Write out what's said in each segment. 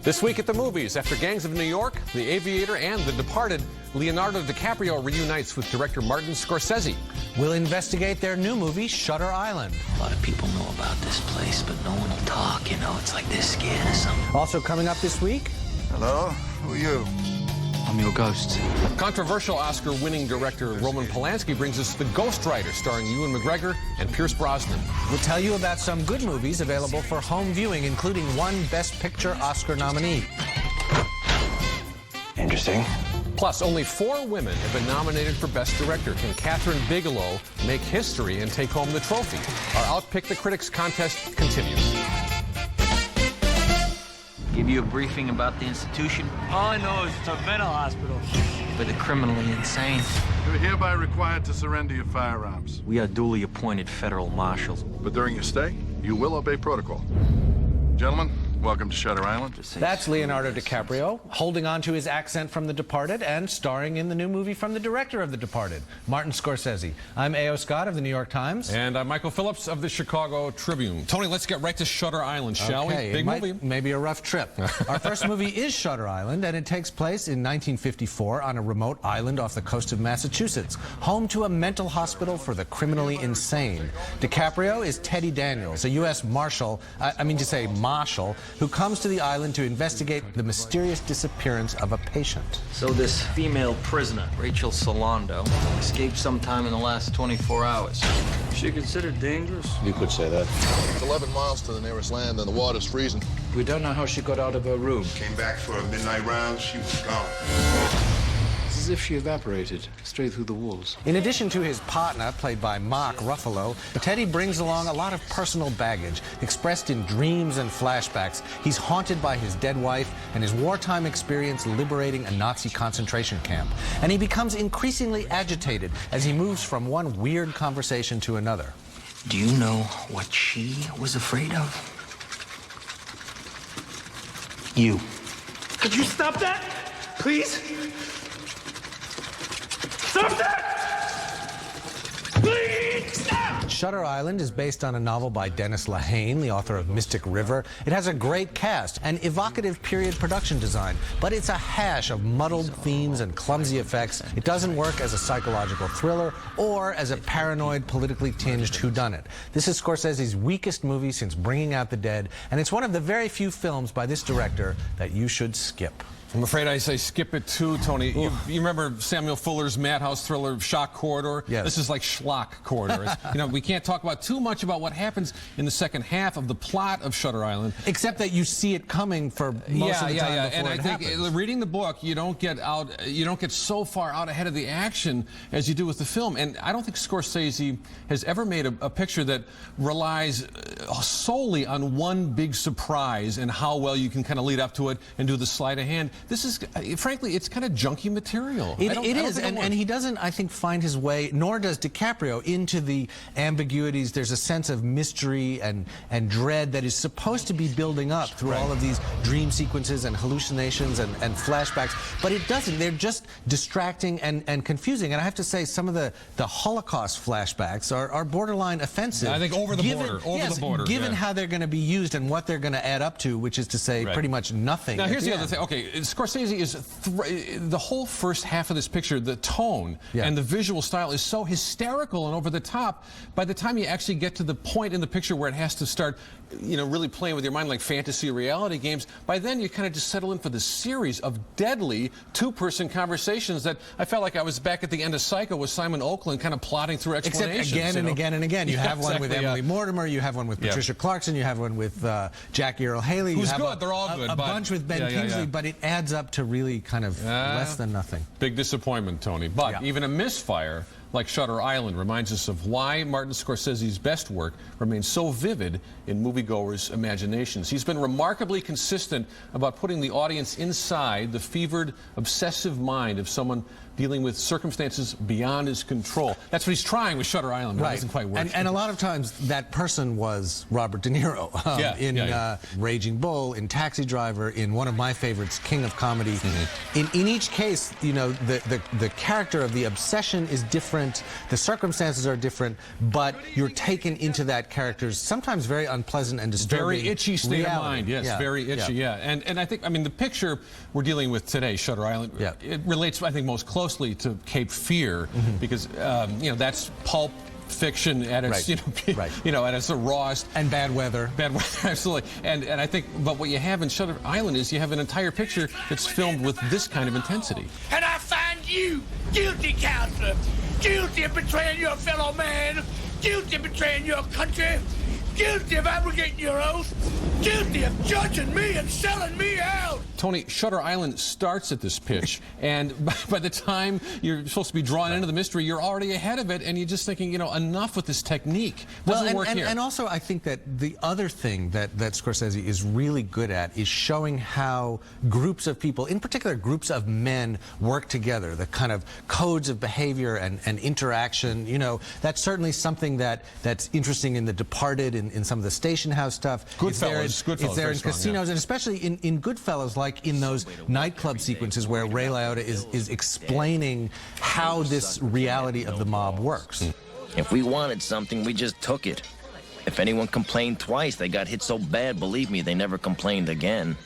This week at the movies, after Gangs of New York, The Aviator, and The Departed, Leonardo DiCaprio reunites with director Martin Scorsese. We'll investigate their new movie, Shutter Island. A lot of people know about this place, but no one will talk, you know? It's like they're scared of something. Also coming up this week... Hello? Who are you? I'm your ghost. Controversial Oscar-winning director Roman Polanski brings us The Ghostwriter, starring Ewan McGregor and Pierce Brosnan. We'll tell you about some good movies available for home viewing, including one Best Picture Oscar nominee. Interesting. Plus, only 4 women have been nominated for Best Director. Can Catherine Bigelow make history and take home the trophy? Our Outpick the Critics contest continues. Give you a briefing about the institution All I know is it's a mental hospital. for the criminally insane. You're hereby required to surrender your firearms. We are duly appointed federal marshals. But during your stay, you will obey protocol. Gentlemen, welcome to Shutter Island. That's Leonardo DiCaprio, holding on to his accent from The Departed and starring in the new movie from the director of The Departed, Martin Scorsese. I'm A.O. Scott of the New York Times. And I'm Michael Phillips of the Chicago Tribune. Tony, let's get right to Shutter Island, shall we? Big movie. Maybe a rough trip. Our first movie is Shutter Island, and it takes place in 1954 on a remote island off the coast of Massachusetts, home to a mental hospital for the criminally insane. DiCaprio is Teddy Daniels, a U.S. Marshal, who comes to the island to investigate the mysterious disappearance of a patient. So this female prisoner, Rachel Solando, escaped sometime in the last 24 hours. Is she considered dangerous? You could say that. It's 11 miles to the nearest land and the water's freezing. We don't know how she got out of her room. Came back for a midnight round, she was gone. It's as if she evaporated straight through the walls. In addition to his partner, played by Mark Ruffalo, Teddy brings along a lot of personal baggage, expressed in dreams and flashbacks. He's haunted by his dead wife and his wartime experience liberating a Nazi concentration camp. And he becomes increasingly agitated as he moves from one weird conversation to another. Do you know what she was afraid of? You. Could you stop that? Please? Stop that! Please stop! Shutter Island is based on a novel by Dennis Lehane, the author of Mystic River. It has a great cast and evocative period production design, but it's a hash of muddled themes and clumsy effects. It doesn't work as a psychological thriller or as a paranoid, politically tinged whodunit. This is Scorsese's weakest movie since Bringing Out the Dead, and it's one of the very few films by this director that you should skip. I'm afraid I say skip it too, Tony. You remember Samuel Fuller's Madhouse thriller, Shock Corridor? Yes. This is like Schlock Corridor. We can't talk about too much about what happens in the second half of the plot of Shutter Island. Except that you see it coming for most of the time before and it happens. I think reading the book, you don't get so far out ahead of the action as you do with the film. And I don't think Scorsese has ever made a picture that relies solely on one big surprise and how well you can kind of lead up to it and do the sleight of hand. This is, frankly, it's kind of junky material. It is, and he doesn't, I think, find his way, nor does DiCaprio, into the ambiguities. There's a sense of mystery and dread that is supposed to be building up through all of these dream sequences and hallucinations and flashbacks, but it doesn't. They're just distracting and confusing. And I have to say, some of the Holocaust flashbacks are borderline offensive. I think over the border. Given how they're going to be used and what they're going to add up to, which is to say pretty much nothing. Now, here's the other thing. Okay, Scorsese is the whole first half of this picture, the tone and the visual style is so hysterical and over the top. By the time you actually get to the point in the picture where it has to start, really playing with your mind like fantasy reality games, by then you kind of just settle in for this series of deadly two-person conversations that I felt like I was back at the end of Psycho with Simon Oakland kind of plotting through explanations. Except again and again and again. You have one with Emily Mortimer, you have one with Patricia Clarkson, you have one with Jackie Earle Haley. Who's good, they're all good. A bunch with Ben Kingsley, but it adds up to really kind of less than nothing. Big disappointment, Tony. But even a misfire like Shutter Island reminds us of why Martin Scorsese's best work remains so vivid in moviegoers' imaginations. He's been remarkably consistent about putting the audience inside the fevered, obsessive mind of someone dealing with circumstances beyond his control. That's what he's trying with Shutter Island, but it doesn't quite work. And a lot of times that person was Robert De Niro in Raging Bull, in Taxi Driver, in one of my favorites, King of Comedy. In each case, you know, the character of the obsession is different, the circumstances are different, but you're taken into that character's sometimes very unpleasant and disturbing very itchy state reality. of mind. Yes, very itchy. And I think, I mean, the picture we're dealing with today, Shutter Island, it relates, I think, most closely to Cape Fear, because you know, that's pulp fiction at its you know, at its rawest. And bad weather. Bad weather, absolutely. And I think, but what you have in Shutter Island is you have an entire picture that's filmed with this kind of intensity. And I find you guilty, counselor. Guilty of betraying your fellow man. Guilty of betraying your country. Guilty of abrogating your oath. Guilty of judging me and selling me out. Tony, Shutter Island starts at this pitch, and by the time you're supposed to be drawn into the mystery, you're already ahead of it, and you're just thinking, you know, enough with this technique. Doesn't work here. And also, I think that the other thing that Scorsese is really good at is showing how groups of people, in particular groups of men, work together. The kind of codes of behavior and interaction. You know, that's certainly something that's interesting in The Departed, in some of the station house stuff. Goodfellas. It's there in Casinos, and especially in Goodfellas, like in those nightclub sequences where Ray Liotta is explaining how this reality of the mob works. If we wanted something, we just took it. If anyone complained twice, they got hit so bad, believe me, they never complained again.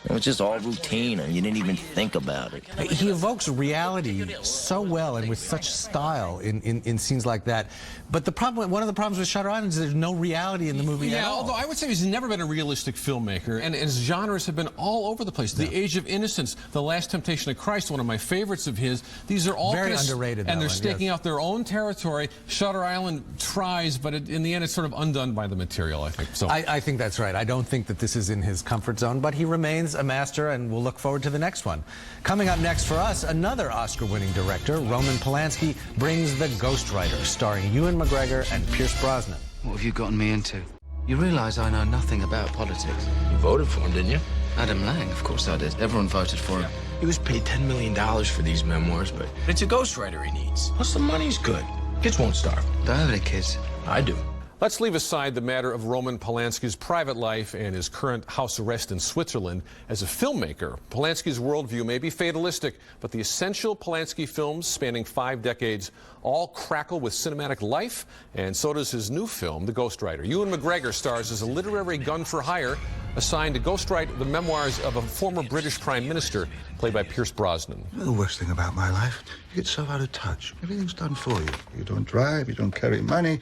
It was just all routine, and you didn't even think about it. He evokes reality so well and with such style in scenes like that. But the problem, one of the problems with Shutter Island is there's no reality in the movie at all. Although I would say he's never been a realistic filmmaker, and his genres have been all over the place. The Age of Innocence, The Last Temptation of Christ, one of my favorites of his. These are all very underrated, and they're staking out their own territory. Shutter Island tries, but in the end, it's sort of undone by the material, I think. So I think that's right. I don't think that this is in his comfort zone, but he remains a master, and we'll look forward to the next one. Coming up next for us, another Oscar-winning director, Roman Polanski, brings The Ghostwriter, starring Ewan McGregor and Pierce Brosnan. What have you gotten me into? You realize I know nothing about politics. You voted for him, didn't you? Adam Lang, of course I did. Everyone voted for him. He was paid $10 million for these memoirs, but it's a ghostwriter he needs. Plus, the money's good. Kids won't starve. Don't have any kids. I do. let's leave aside the matter of Roman Polanski's private life and his current house arrest in Switzerland. As a filmmaker, Polanski's worldview may be fatalistic, but the essential Polanski films spanning 5 decades all crackle with cinematic life, and so does his new film, The Ghostwriter. Ewan McGregor stars as a literary gun for hire assigned to ghostwrite the memoirs of a former British Prime Minister, played by Pierce Brosnan. You know the worst thing about my life? You get so out of touch. Everything's done for you. You don't drive, you don't carry money.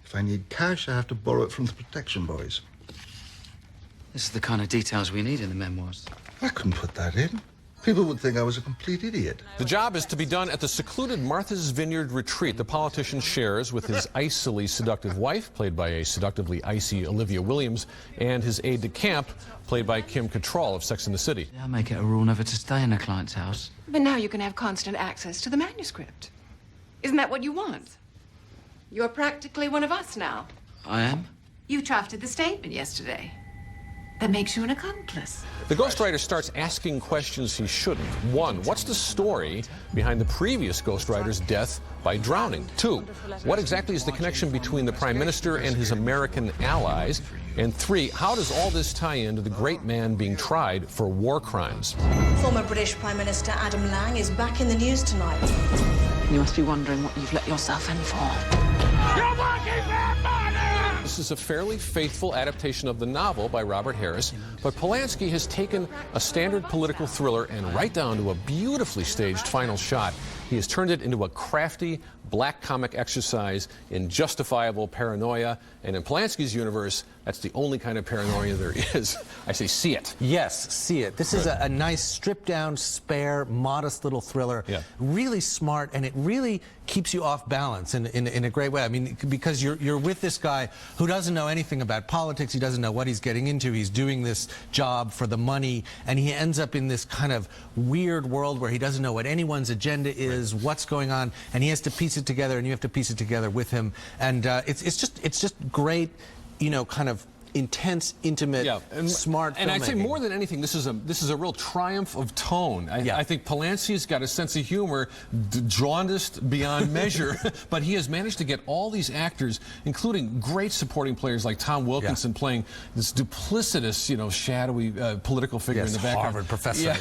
If I need cash, I have to borrow it from the protection boys. This is the kind of details we need in the memoirs. I couldn't put that in. People would think I was a complete idiot. The job is to be done at the secluded Martha's Vineyard retreat the politician shares with his icily seductive wife, played by a seductively icy Olivia Williams, and his aide-de-camp, played by Kim Cattrall of Sex and the City. I make it a rule never to stay in a client's house. But now you can have constant access to the manuscript. Isn't that what you want? You're practically one of us now. I am? You drafted the statement yesterday. That makes you an accomplice. The ghostwriter starts asking questions he shouldn't. 1, what's the story behind the previous ghostwriter's death by drowning? 2, what exactly is the connection between the Prime Minister and his American allies? And 3, how does all this tie into the great man being tried for war crimes? Former British Prime Minister Adam Lang is back in the news tonight. You must be wondering what you've let yourself in for. You're working for money! This is a fairly faithful adaptation of the novel by Robert Harris, but Polanski has taken a standard political thriller and right down to a beautifully staged final shot. He has turned it into a crafty black comic exercise in justifiable paranoia, and in Polanski's universe, that's the only kind of paranoia there is. I say see it. Yes, see it. This is a nice, stripped-down, spare, modest little thriller. Yeah. Really smart, and it really keeps you off balance in a great way. I mean, because you're with this guy who doesn't know anything about politics. He doesn't know what he's getting into. He's doing this job for the money, and he ends up in this kind of weird world where he doesn't know what anyone's agenda is, what's going on, and he has to piece it together, and you have to piece it together with him. And it's just great, you know, kind of intense, intimate, smart filmmaking. And I'd say more than anything, this is a real triumph of tone. I think Polanski's got a sense of humor, jaundiced beyond measure, but he has managed to get all these actors, including great supporting players like Tom Wilkinson playing this duplicitous, you know, shadowy political figure in the background. Harvard professor,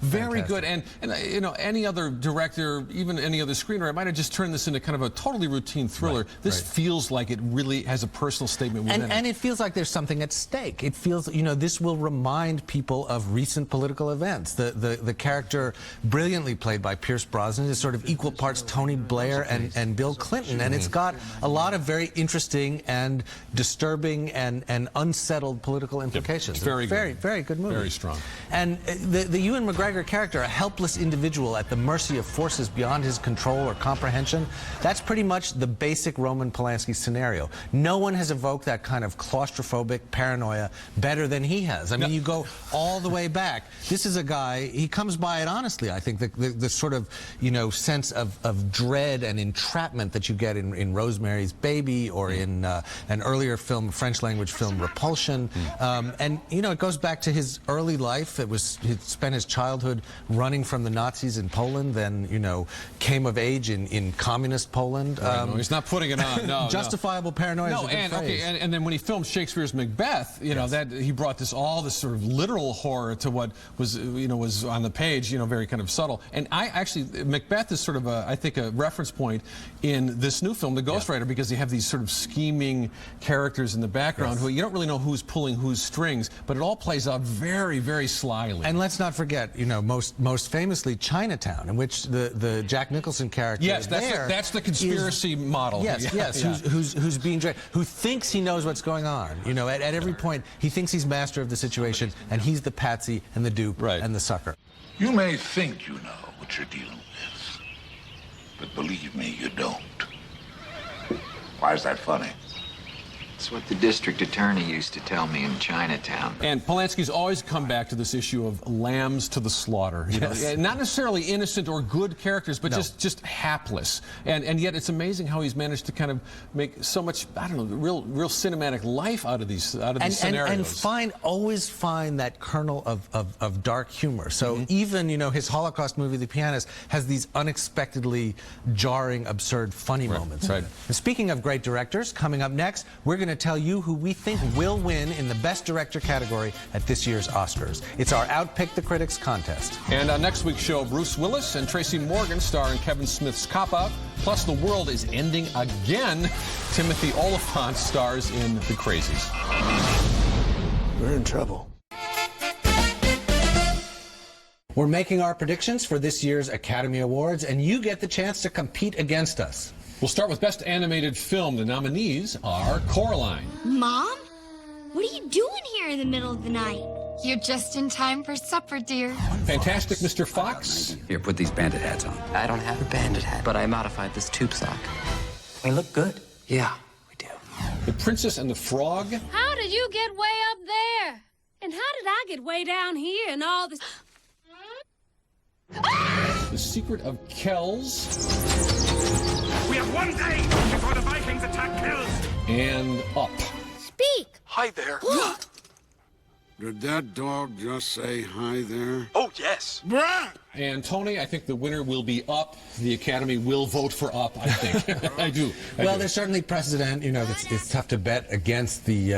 Very good. And you know, any other director, even any other screenwriter, might have just turned this into kind of a totally routine thriller. This feels like it really has a personal statement within it. And it feels like there's something at stake. It feels, you know, this will remind people of recent political events. The character, brilliantly played by Pierce Brosnan, is sort of equal parts Tony Blair and Bill Clinton, and it's got a lot of very interesting and disturbing and unsettled political implications. It's very good. Very good movie. Very strong. And the Ewan McGregor character, a helpless individual at the mercy of forces beyond his control or comprehension, that's pretty much the basic Roman Polanski scenario. No one has evoked that kind of claustrophobic paranoia better than he has. I mean, you go all the way back. This is a guy, he comes by it honestly. I think the sort of, you know, sense of dread and entrapment that you get in Rosemary's Baby or in an earlier film, French language film, Repulsion. And, you know, it goes back to his early life. He spent his childhood running from the Nazis in Poland, then, you know, came of age in communist Poland. No, he's not putting it on. No, justifiable paranoia is a good phrase. And then when he filmed Shakespeare's Macbeth, you know, that he brought all this sort of literal horror to what was, you know, was on the page, you know, very kind of subtle. And Macbeth is sort of I think a reference point in this new film, The Ghostwriter, because you have these sort of scheming characters in the background who you don't really know who's pulling whose strings, but it all plays out very, very slyly. And let's not forget, you know, most famously Chinatown, in which the Jack Nicholson character that's the conspiracy model. Who's being dragged, who thinks he knows what's going on. You know, at every point, he thinks he's master of the situation, and he's the patsy and the dupe and the sucker. You may think you know what you're dealing with, but believe me, you don't. Why is that funny? It's what the district attorney used to tell me in Chinatown. And Polanski's always come back to this issue of lambs to the slaughter. You know? Not necessarily innocent or good characters, but just hapless. And yet it's amazing how he's managed to kind of make so much, I don't know, real cinematic life out of these scenarios. And always find that kernel of dark humor. So even, you know, his Holocaust movie, The Pianist, has these unexpectedly jarring, absurd, funny moments. And speaking of great directors, coming up next, we're going to tell you who we think will win in the Best Director category at this year's Oscars. It's our Outpick the Critics contest. And on next week's show, Bruce Willis and Tracy Morgan star in Kevin Smith's Cop Out. Plus, the world is ending again. Timothy Olyphant stars in The Crazies. We're in trouble. We're making our predictions for this year's Academy Awards, and you get the chance to compete against us. We'll start with Best Animated Film. The nominees are Coraline. Mom? What are you doing here in the middle of the night? You're just in time for supper, dear. Fantastic Mr. Fox. Here, put these bandit hats on. I don't have a bandit hat, but I modified this tube sock. We look good. Yeah, we do. The Princess and the Frog. How did you get way up there? And how did I get way down here and all this... The Secret of Kells. We have one day before the Vikings attack Kells. And Up. Speak! Hi there. Did that dog just say hi there? Oh, yes. Bruh! And Tony, I think the winner will be Up. The Academy will vote for Up, I think. I do. Well, there's certainly precedent. You know, it's tough to bet against the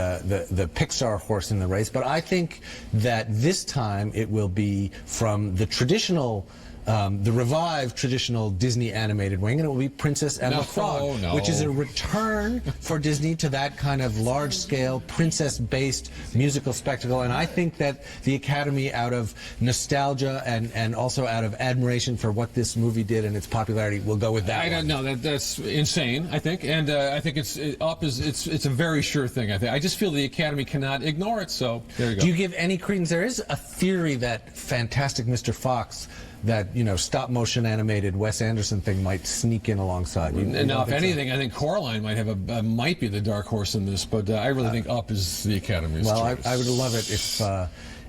Pixar horse in the race, but I think that this time it will be from the traditional, the revived traditional Disney animated wing, and it will be Princess and the Frog, which is a return for Disney to that kind of large-scale, princess-based musical spectacle. And I think that the Academy, out of nostalgia and also out of admiration for what this movie did and its popularity, will go with that. I don't know. That's insane, I think. And I think Up is it's a very sure thing, I think. I just feel the Academy cannot ignore it, so there you go. Do you give any credence? There is a theory that Fantastic Mr. Fox, that, you know, stop-motion animated Wes Anderson thing might sneak in alongside. Now, if anything, I think Coraline might have might be the dark horse in this, but I really think Up is the Academy's choice. I would love it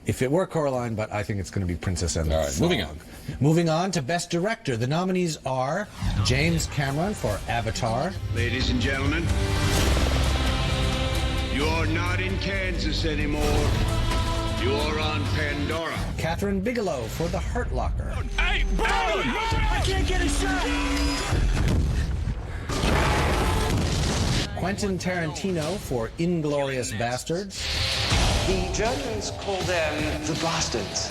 if it were Coraline, but I think it's going to be Princess and the Frog. Moving on. Moving on to Best Director. The nominees are James Cameron for Avatar. Ladies and gentlemen, you You're not in Kansas anymore. You're on Pandora. Catherine Bigelow for The Hurt Locker. Hey, bro! I can't get a shot! Quentin Tarantino for Inglourious Bastards. The Germans call them the bastards.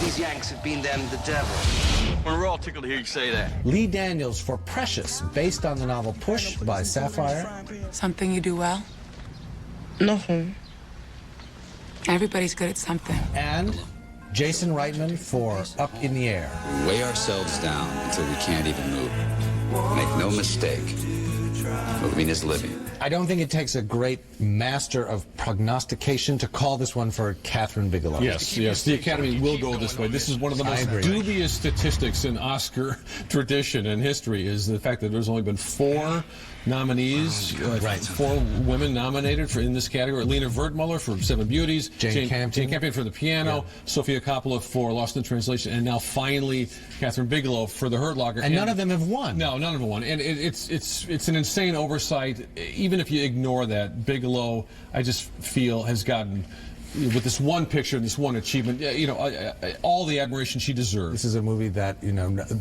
These Yanks have been them the devil. Well, we're all tickled to hear you say that. Lee Daniels for Precious, based on the novel Push by Sapphire. Something you do well? Nothing. Everybody's good at something. And Jason Reitman for Up in the Air. We weigh ourselves down until we can't even move. Make no mistake, moving is living. I don't think it takes a great master of prognostication to call this one for Catherine Bigelow. Yes, yes, the Academy will go this way. This is one of the most dubious statistics in Oscar tradition and history, is the fact that there's only been 4 nominees, 4 women nominated in this category. Lena Wertmuller for Seven Beauties, Jane Campion for The Piano, Sofia Coppola for Lost in Translation, and now finally Catherine Bigelow for The Hurt Locker. And none of them have won. No, none of them won. And it's an insane oversight. Even if you ignore that, Bigelow, I just feel, has gotten, with this one picture and this one achievement, all the admiration she deserves. This is a movie that,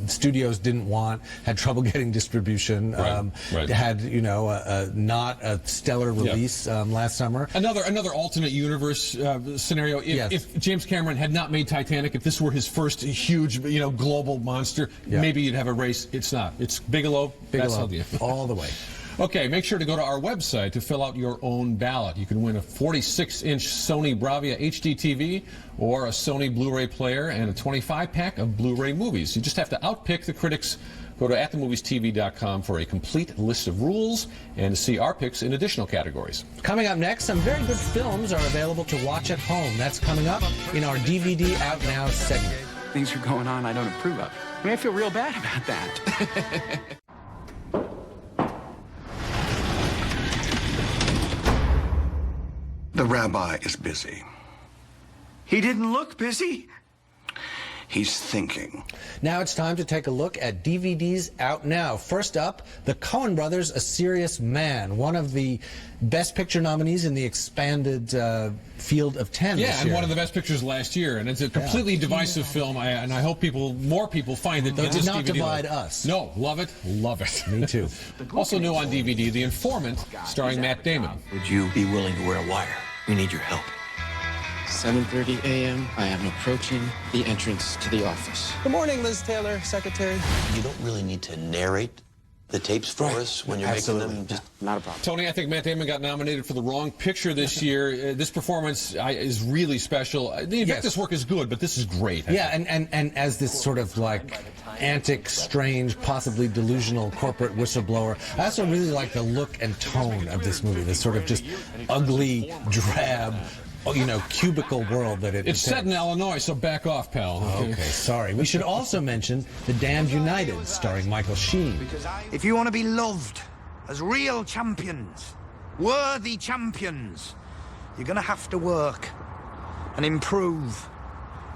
studios didn't want, had trouble getting distribution, had, not a stellar release last summer. Another alternate universe scenario. If James Cameron had not made Titanic, if this were his first huge, global monster, maybe you'd have a race. It's not. It's Bigelow. That's how all the way. Okay, make sure to go to our website to fill out your own ballot. You can win a 46-inch Sony Bravia HD TV or a Sony Blu-ray player and a 25-pack of Blu-ray movies. You just have to outpick the critics. Go to atthemoviestv.com for a complete list of rules and to see our picks in additional categories. Coming up next, some very good films are available to watch at home. That's coming up in our DVD Out Now segment. Things are going on I don't approve of. I mean, I feel real bad about that. The rabbi is busy. He didn't look busy. He's thinking. Now it's time to take a look at DVDs out now. First up, the Coen Brothers' A Serious Man, one of the Best Picture nominees in the expanded field of 10 Yeah, this and year. one of the best pictures last year. And it's a completely divisive film, and I hope more people find it. It did not divide us. No, love it, love it. Me too. Also new on DVD, The Informant, starring Matt Damon. Would you be willing to wear a wire? We need your help. 7:30 a.m. I am approaching the entrance to the office. Good morning, Liz Taylor, secretary. You don't really need to narrate the tapes for us when you're making them. Just not a problem. Tony, I think Matt Damon got nominated for the wrong picture this year. This performance is really special. The Invictus work is good, but this is great. And as this sort of antic, strange, possibly delusional corporate whistleblower, I also really like the look and tone of this movie. This sort of just ugly, drab, cubicle world that it's set in Illinois, so back off, pal. Okay, sorry. We should also mention The Damned United, starring Michael Sheen. If you want to be loved as real champions, worthy champions, you're going to have to work and improve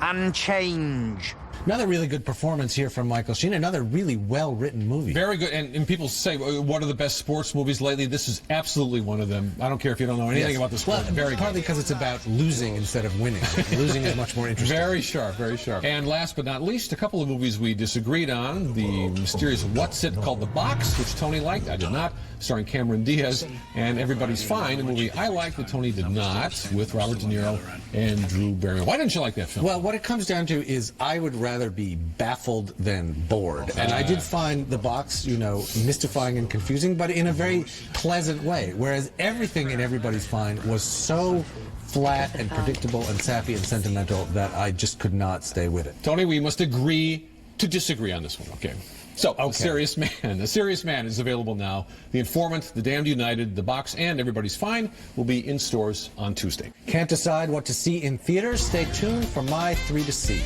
and change. Another really good performance here from Michael Sheen. Another really well-written movie. Very good. And people say, what are the best sports movies lately? This is absolutely one of them. I don't care if you don't know anything about the sport. Well, very partly because it's about losing instead of winning. Losing is much more interesting. Very sharp, very sharp. And last but not least, a couple of movies we disagreed on. The mysterious What's It called The Box, which Tony liked, I did not, starring Cameron Diaz, and Everybody's Fine, a movie I liked but Tony did not, with Robert De Niro and Drew Barrymore. Why didn't you like that film? Well, what it comes down to is I would rather be baffled than bored. And I did find The Box, mystifying and confusing, but in a very pleasant way. Whereas everything in Everybody's Fine was so flat and predictable and sappy and sentimental that I just could not stay with it. Tony, we must agree to disagree on this one, okay? So, A Serious Man. A Serious Man is available now. The Informant, The Damned United, The Box, and Everybody's Fine will be in stores on Tuesday. Can't decide what to see in theaters? Stay tuned for my 3 to see.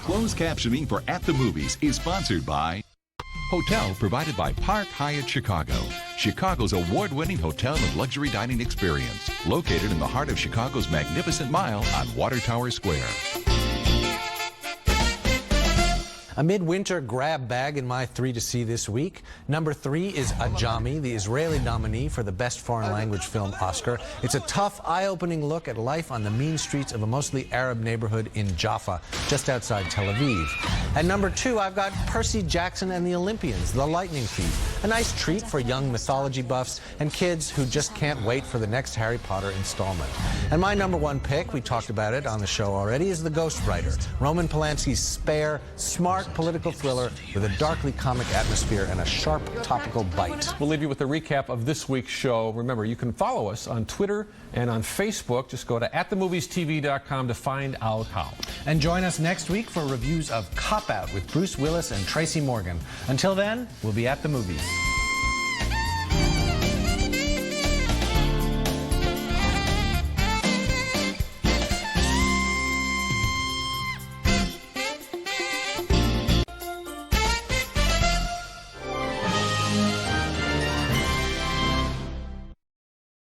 Closed captioning for At the Movies is sponsored by Hotel provided by Park Hyatt Chicago, Chicago's award-winning hotel and luxury dining experience, located in the heart of Chicago's Magnificent Mile on Water Tower Square. A midwinter grab bag in my 3 to see this week. Number 3 is Ajami, the Israeli nominee for the Best Foreign Language Film Oscar. It's a tough, eye-opening look at life on the mean streets of a mostly Arab neighborhood in Jaffa, just outside Tel Aviv. And number 2, I've got Percy Jackson and the Olympians, The Lightning Thief. A nice treat for young mythology buffs and kids who just can't wait for the next Harry Potter installment. And my number 1 pick, we talked about it on the show already, is The Ghostwriter, Roman Polanski's spare, smart political thriller with a darkly comic atmosphere and a sharp topical bite. We'll leave you with a recap of this week's show. Remember, you can follow us on Twitter and on Facebook. Just go to atthemoviestv.com to find out how. And join us next week for reviews of Cop Out with Bruce Willis and Tracy Morgan. Until then, we'll be at the movies.